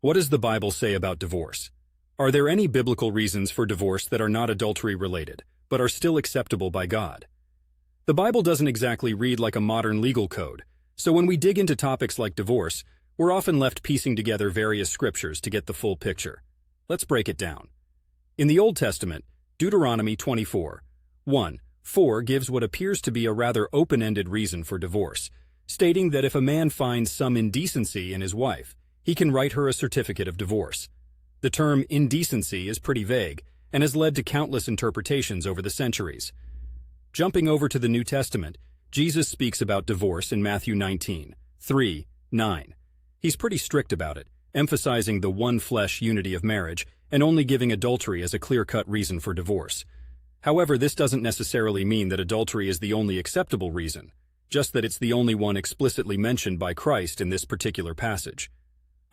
What does the Bible say about divorce? Are there any biblical reasons for divorce that are not adultery-related, but are still acceptable by God? The Bible doesn't exactly read like a modern legal code, so when we dig into topics like divorce, we're often left piecing together various scriptures to get the full picture. Let's break it down. In the Old Testament, Deuteronomy 24:1-4 gives what appears to be a rather open-ended reason for divorce, stating that if a man finds some indecency in his wife, he can write her a certificate of divorce. The term indecency is pretty vague and has led to countless interpretations over the centuries. Jumping over to the New Testament, Jesus speaks about divorce in Matthew 19:3-9. He's pretty strict about it, emphasizing the one-flesh unity of marriage and only giving adultery as a clear-cut reason for divorce. However, this doesn't necessarily mean that adultery is the only acceptable reason, just that it's the only one explicitly mentioned by Christ in this particular passage.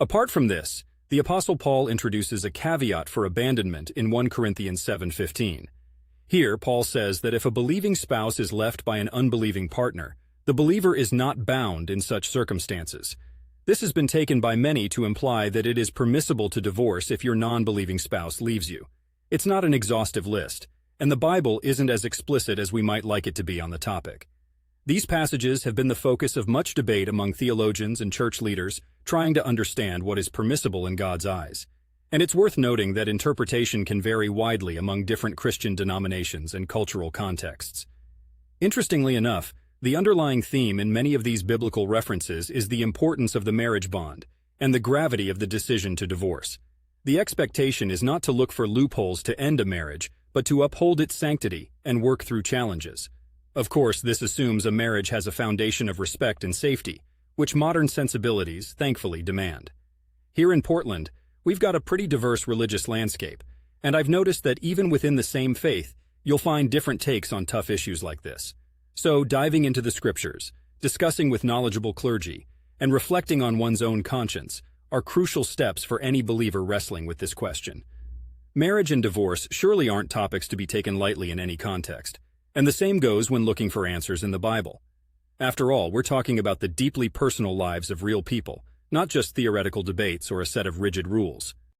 Apart from this, the Apostle Paul introduces a caveat for abandonment in 1 Corinthians 7:15. Here, Paul says that if a believing spouse is left by an unbelieving partner, the believer is not bound in such circumstances. This has been taken by many to imply that it is permissible to divorce if your non-believing spouse leaves you. It's not an exhaustive list, and the Bible isn't as explicit as we might like it to be on the topic. These passages have been the focus of much debate among theologians and church leaders trying to understand what is permissible in God's eyes. And it's worth noting that interpretation can vary widely among different Christian denominations and cultural contexts. Interestingly enough, the underlying theme in many of these biblical references is the importance of the marriage bond and the gravity of the decision to divorce. The expectation is not to look for loopholes to end a marriage, but to uphold its sanctity and work through challenges. Of course, this assumes a marriage has a foundation of respect and safety, which modern sensibilities, thankfully, demand. Here in Portland, we've got a pretty diverse religious landscape, and I've noticed that even within the same faith, you'll find different takes on tough issues like this. So, diving into the scriptures, discussing with knowledgeable clergy, and reflecting on one's own conscience are crucial steps for any believer wrestling with this question. Marriage and divorce surely aren't topics to be taken lightly in any context, and the same goes when looking for answers in the Bible. After all, we're talking about the deeply personal lives of real people, not just theoretical debates or a set of rigid rules.